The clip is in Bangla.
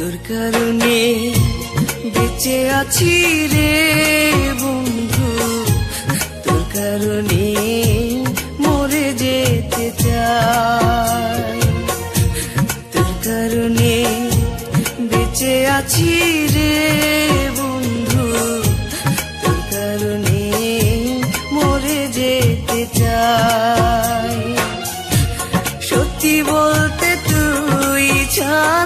তোর কারণে বেঁচে আছি রে বন্ধু, তোর কারণে মরে যেতে চাই। তোর কারণে বেঁচে আছি রে বন্ধু, তোর কারণে মরে যেতে চাই। সত্যি বলতে তুই ছাড়া